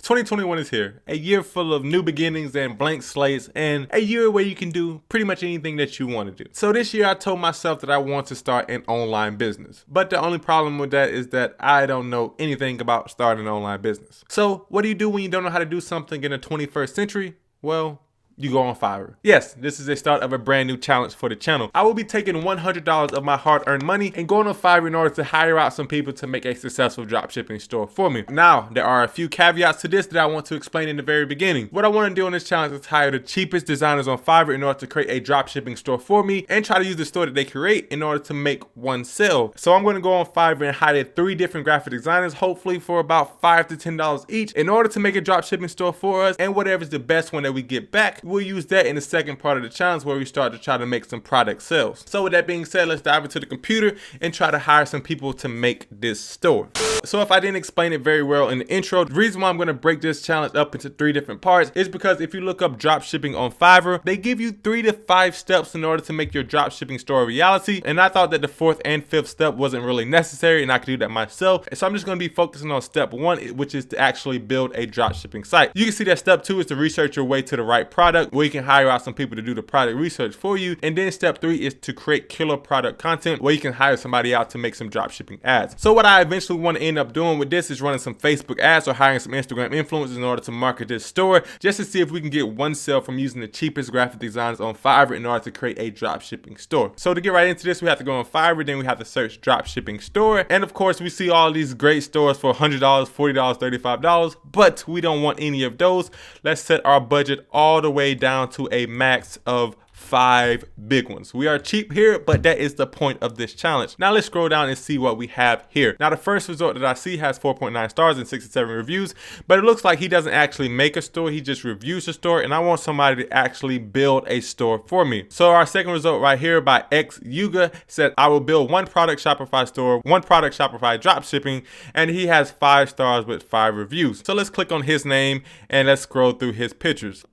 2021 is here, a year full of new beginnings and blank slates, and a year where you can do pretty much anything that you want to do. So this year I told myself that I want to start an online business. But the only problem with that is that I don't know anything about starting an online business. So what do you do when you don't know how to do something in the 21st century? Well, you go on Fiverr. Yes, this is the start of a brand new challenge for the channel. I will be taking $100 of my hard-earned money and going on Fiverr in order to hire out some people to make a successful dropshipping store for me. Now, there are a few caveats to this that I want to explain in the very beginning. What I want to do in this challenge is hire the cheapest designers on Fiverr in order to create a dropshipping store for me and try to use the store that they create in order to make one sale. So I'm going to go on Fiverr and hire 3 different graphic designers, hopefully for about $5 to $10 each, in order to make a dropshipping store for us, and whatever's the best one that we get back, we'll use that in the second part of the challenge where we start to try to make some product sales. So with that being said, let's dive into the computer and try to hire some people to make this store. So if I didn't explain it very well in the intro, the reason why I'm going to break this challenge up into 3 different parts is because if you look up dropshipping on Fiverr, they give you 3 to 5 steps in order to make your dropshipping store a reality. And I thought that the 4th and 5th step wasn't really necessary and I could do that myself. And so I'm just going to be focusing on step 1, which is to actually build a dropshipping site. You can see that step 2 is to research your way to the right product, where you can hire out some people to do the product research for you. And then step 3 is to create killer product content, where you can hire somebody out to make some dropshipping ads. So what I eventually want to end up doing with this is running some Facebook ads or hiring some Instagram influencers in order to market this store, just to see if we can get one sale from using the cheapest graphic designs on Fiverr in order to create a dropshipping store. So to get right into this, we have to go on Fiverr, then we have to search dropshipping store. And of course, we see all these great stores for $100, $40, $35, but we don't want any of those. Let's set our budget all the way down to a max of 5 big ones. We are cheap here, but that is the point of this challenge. Now let's scroll down and see what we have here. Now the first result that I see has 4.9 stars and 67 reviews, but it looks like he doesn't actually make a store, he just reviews the store, and I want somebody to actually build a store for me. So our second result right here by X Yuga said, I will build 1 product Shopify store, 1 product Shopify dropshipping, and he has 5 stars with 5 reviews. So let's click on his name and let's scroll through his pictures.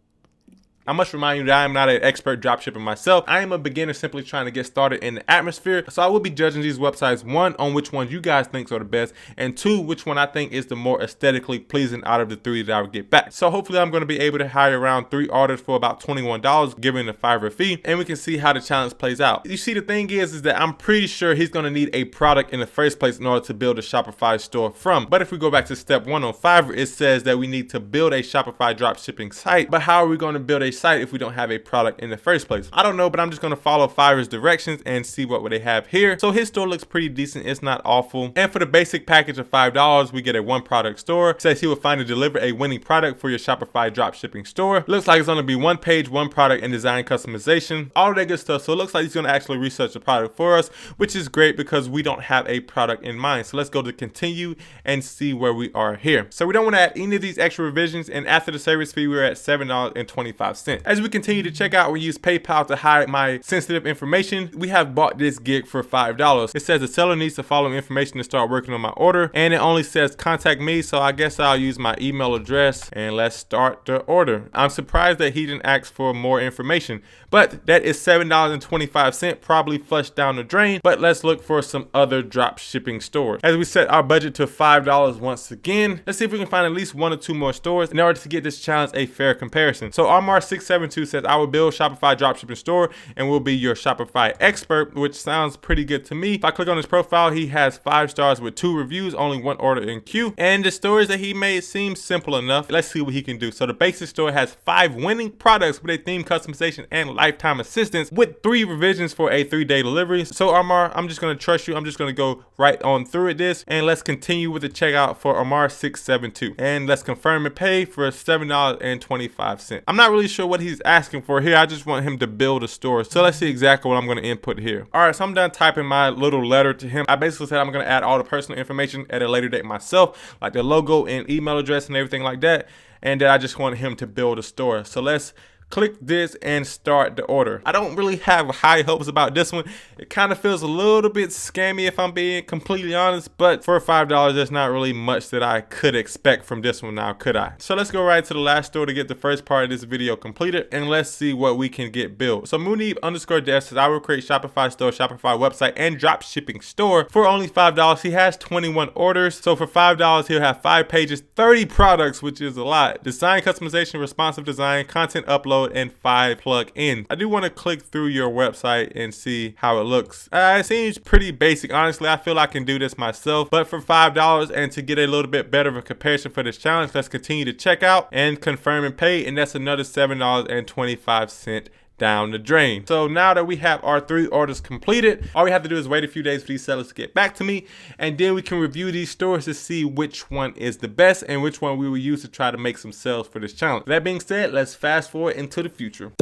I must remind you that I am not an expert dropshipper myself. I am a beginner simply trying to get started in the atmosphere. So I will be judging these websites, 1, on which ones you guys think are the best, and 2, which one I think is the more aesthetically pleasing out of the 3 that I would get back. So hopefully I'm going to be able to hire around 3 orders for about $21, given the Fiverr fee, and we can see how the challenge plays out. You see, the thing is that I'm pretty sure he's going to need a product in the first place in order to build a Shopify store from. But if we go back to step 1 on Fiverr, it says that we need to build a Shopify dropshipping site. But how are we going to build a site if we don't have a product in the first place? I don't know, but I'm just going to follow Fiverr's directions and see what they have here. So his store looks pretty decent. It's not awful. And for the basic package of $5, we get a 1 product store. It says he will find and deliver a winning product for your Shopify dropshipping store. Looks like it's going to be 1 page, 1 product, and design customization, all of that good stuff. So it looks like he's going to actually research the product for us, which is great because we don't have a product in mind. So let's go to continue and see where we are here. So we don't want to add any of these extra revisions, and after the service fee, we're at $7.25. As we continue to check out, we use PayPal to hide my sensitive information. We have bought this gig for $5. It says the seller needs to follow information to start working on my order, and it only says contact me, so I guess I'll use my email address and let's start the order. I'm surprised that he didn't ask for more information, but that is $7.25, probably flushed down the drain. But let's look for some other drop shipping stores. As we set our budget to $5 once again, let's see if we can find at least 1 or 2 more stores in order to get this challenge a fair comparison. So Armar672 says, I will build Shopify dropshipping store and will be your Shopify expert, which sounds pretty good to me. If I click on his profile, he has 5 stars with 2 reviews, only 1 order in queue, and the stores that he made seem simple enough. Let's see what he can do. So the basic store has 5 winning products with a theme customization and lifetime assistance with 3 revisions for a 3-day delivery. So Armar, I'm just going to trust you. I'm just going to go right on through with this, and let's continue with the checkout for Armar672, and let's confirm and pay for $7.25. I'm not really sure what he's asking for here. I just want him to build a store. So let's see exactly what I'm going to input here. All right, so I'm done typing my little letter to him. I basically said I'm going to add all the personal information at a later date myself, like the logo and email address and everything like that, and that I just want him to build a store. So let's click this and start the order. I don't really have high hopes about this one. It kind of feels a little bit scammy if I'm being completely honest, but for $5, there's not really much that I could expect from this one now, could I? So let's go right to the last store to get the first part of this video completed, and let's see what we can get built. So Muneeb_Dev says, I will create Shopify store, Shopify website, and drop shipping store for only $5. He has 21 orders. So for $5, he'll have 5 pages, 30 products, which is a lot. Design customization, responsive design, content upload, and 5 plug-ins. I do want to click through your website and see how it looks. It seems pretty basic. Honestly, I feel I can do this myself, but for $5 and to get a little bit better of a comparison for this challenge, let's continue to check out and confirm and pay, and that's another $7.25 down the drain. So now that we have our 3 orders completed, all we have to do is wait a few days for these sellers to get back to me, and then we can review these stores to see which one is the best and which one we will use to try to make some sales for this challenge. That being said, let's fast forward into the future.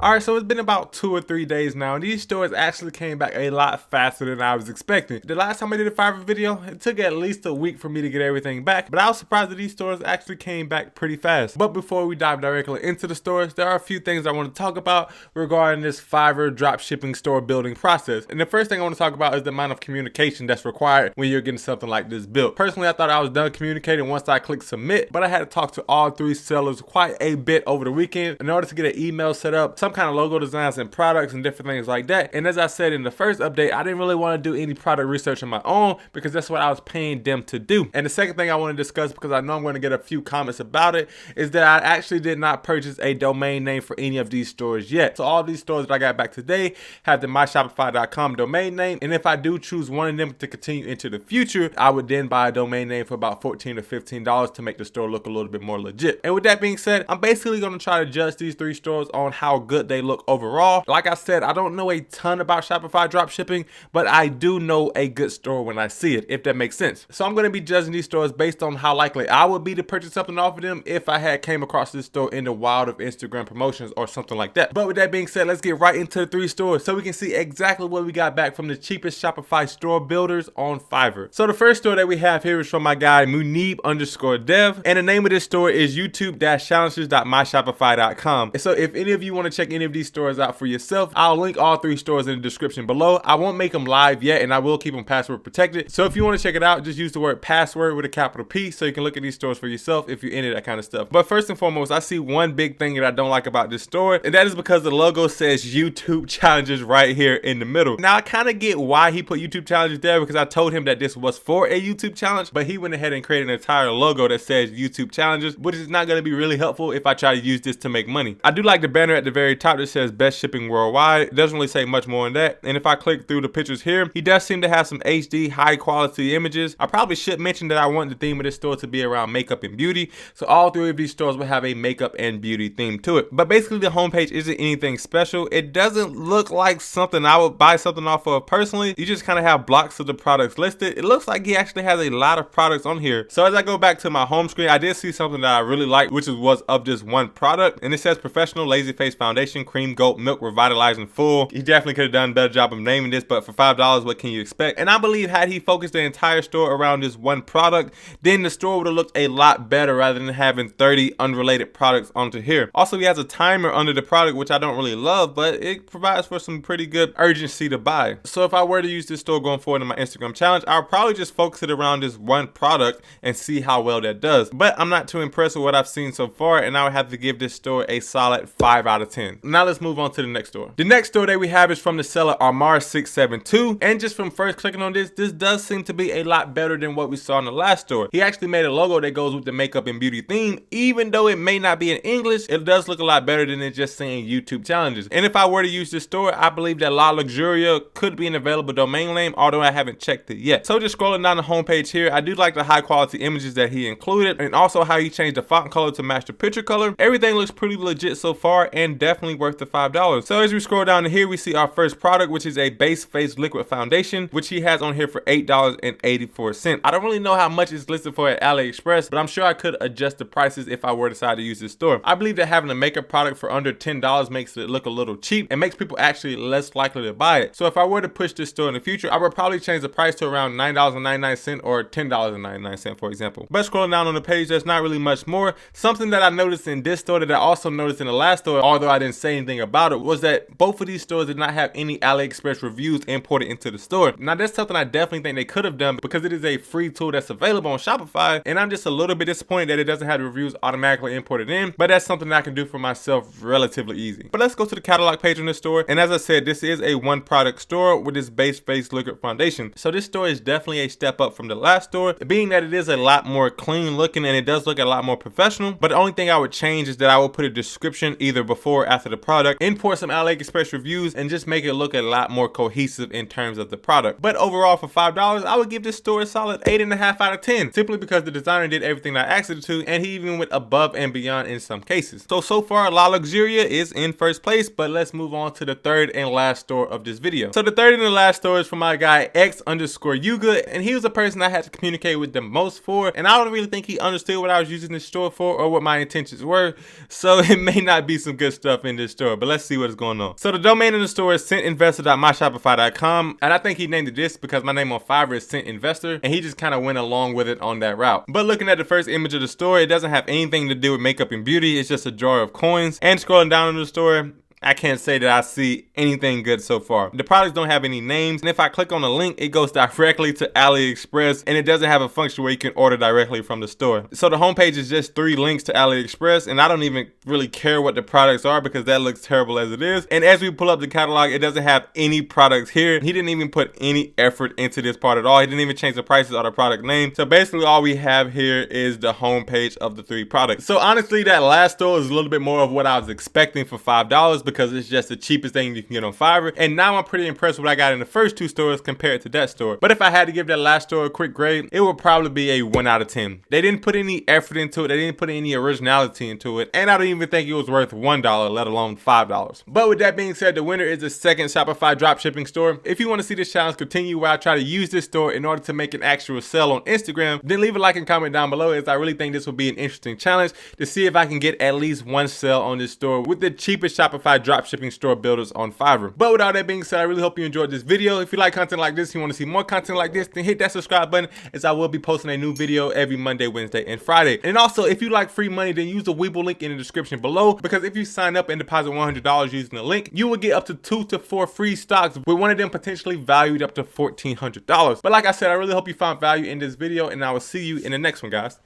Alright, so it's been about 2 or 3 days now, and these stores actually came back a lot faster than I was expecting. The last time I did a Fiverr video, it took at least a week for me to get everything back, but I was surprised that these stores actually came back pretty fast. But before we dive directly into the stores, there are a few things I want to talk about regarding this Fiverr dropshipping store building process. And the first thing I want to talk about is the amount of communication that's required when you're getting something like this built. Personally, I thought I was done communicating once I clicked submit, but I had to talk to all 3 sellers quite a bit over the weekend in order to get an email set up, some kind of logo designs and products and different things like that. And as I said in the first update, I didn't really want to do any product research on my own because that's what I was paying them to do. And the second thing I want to discuss, because I know I'm going to get a few comments about it, is that I actually did not purchase a domain name for any of these stores yet. So all these stores that I got back today have the myshopify.com domain name, and if I do choose one of them to continue into the future, I would then buy a domain name for about $14 to $15 to make the store look a little bit more legit. And with that being said, I'm basically going to try to judge these 3 stores on how good they look overall. Like I said, I don't know a ton about Shopify dropshipping, but I do know a good store when I see it, if that makes sense. So I'm going to be judging these stores based on how likely I would be to purchase something off of them if I had came across this store in the wild of Instagram promotions or something like that. But with that being said, let's get right into the 3 stores so we can see exactly what we got back from the cheapest Shopify store builders on Fiverr. So the first store that we have here is from my guy Muneeb_Dev, and the name of this store is youtube-challenges.myshopify.com. And so if any of you want to check any of these stores out for yourself, I'll link all 3 stores in the description below. I won't make them live yet, and I will keep them password protected. So if you want to check it out, just use the word password with a capital P so you can look at these stores for yourself if you're into that kind of stuff. But first and foremost, I see one big thing that I don't like about this store, and that is because the logo says YouTube challenges right here in the middle. Now I kind of get why he put YouTube challenges there, because I told him that this was for a YouTube challenge, but he went ahead and created an entire logo that says YouTube challenges, which is not going to be really helpful if I try to use this to make money. I do like the banner at the very top that says best shipping worldwide. It doesn't really say much more on that. And if I click through the pictures here, he does seem to have some HD high quality images. I probably should mention that I want the theme of this store to be around makeup and beauty, so all 3 of these stores will have a makeup and beauty theme to it. But basically the homepage isn't anything special. It doesn't look like something I would buy something off of personally. You just kind of have blocks of the products listed. It looks like he actually has a lot of products on here. So as I go back to my home screen, I did see something that I really liked, which was of this one product, and it says professional lazy face foundation, cream goat milk revitalizing full. He definitely could have done a better job of naming this, but for $5, what can you expect? And I believe had he focused the entire store around this one product, then the store would have looked a lot better rather than having 30 unrelated products onto here. Also, he has a timer under the product, which I don't really love, but it provides for some pretty good urgency to buy. So if I were to use this store going forward in my Instagram challenge, I'll probably just focus it around this one product and see how well that does. But I'm not too impressed with what I've seen so far, and I would have to give this store a solid 5 out of 10. Now let's move on to the next store. The next store that we have is from the seller Armar672, and just from first clicking on this does seem to be a lot better than what we saw in the last store. He actually made a logo that goes with the makeup and beauty theme. Even though it may not be in English, it does look a lot better than it just saying YouTube challenges. And if I were to use this store, I believe that La Luxuria could be an available domain name, although I haven't checked it yet. So just scrolling down the homepage here, I do like the high quality images that he included, and also how he changed the font color to match the picture color. Everything looks pretty legit so far, and definitely definitely worth the $5. So as we scroll down to here, we see our first product, which is a base face liquid foundation, which he has on here for $8.84. I don't really know how much it's listed for at AliExpress, but I'm sure I could adjust the prices if I were to decide to use this store. I believe that having a makeup product for under $10 makes it look a little cheap and makes people actually less likely to buy it. So if I were to push this store in the future, I would probably change the price to around $9.99 or $10.99, for example. But scrolling down on the page, there's not really much more. Something that I noticed in this store that I also noticed in the last store, although I didn't say anything about it, was that both of these stores did not have any AliExpress reviews imported into the store. Now that's something I definitely think they could have done because it is a free tool that's available on Shopify, and I'm just a little bit disappointed that it doesn't have the reviews automatically imported in, but that's something that I can do for myself relatively easy. But let's go to the catalog page in the store, and as I said, this is a one product store with this base face liquid foundation. So this store is definitely a step up from the last store, being that it is a lot more clean looking and it does look a lot more professional. But the only thing I would change is that I would put a description either before or after the product, import some AliExpress reviews, and just make it look a lot more cohesive in terms of the product. But overall, for $5, I would give this store a solid 8.5 out of 10, simply because the designer did everything I asked it to, and he even went above and beyond in some cases. So far, La Luxuria is in first place, but let's move on to the third and last store of this video. So the third and the last store is from my guy X_Yuga, and he was the person I had to communicate with the most for, and I don't really think he understood what I was using this store for or what my intentions were, so it may not be some good stuff in this store, but let's see what's going on. So the domain in the store is centinvestor.myshopify.com, and I think he named it this because my name on Fiverr is Cent Investor, and he just kind of went along with it on that route. But looking at the first image of the store, it doesn't have anything to do with makeup and beauty. It's just a drawer of coins. And scrolling down in the store, I can't say that I see anything good so far. The products don't have any names, and if I click on a link, it goes directly to AliExpress, and it doesn't have a function where you can order directly from the store. So the homepage is just 3 links to AliExpress, and I don't even really care what the products are because that looks terrible as it is. And as we pull up the catalog, it doesn't have any products here. He didn't even put any effort into this part at all. He didn't even change the prices or the product name. So basically all we have here is the homepage of the 3 products. So honestly, that last store is a little bit more of what I was expecting for $5 because it's just the cheapest thing you can get on Fiverr. And now I'm pretty impressed with what I got in the first 2 stores compared to that store. But if I had to give that last store a quick grade, it would probably be a 1 out of 10. They didn't put any effort into it. They didn't put any originality into it. And I don't even think it was worth $1, let alone $5. But with that being said, the winner is the second Shopify dropshipping store. If you want to see this challenge continue where I try to use this store in order to make an actual sale on Instagram, then leave a like and comment down below, as I really think this will be an interesting challenge to see if I can get at least 1 sale on this store with the cheapest Shopify dropshipping store builders on Fiverr. But with all that being said, I really hope you enjoyed this video. If you like content like this, you want to see more content like this, then hit that subscribe button, as I will be posting a new video every Monday, Wednesday, and Friday. And also, if you like free money, then use the Webull link in the description below, because if you sign up and deposit $100 using the link, you will get up to 2 to 4 free stocks, with one of them potentially valued up to $1,400. But like I said, I really hope you found value in this video, and I will see you in the next one, guys.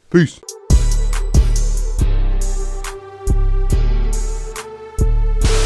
Peace.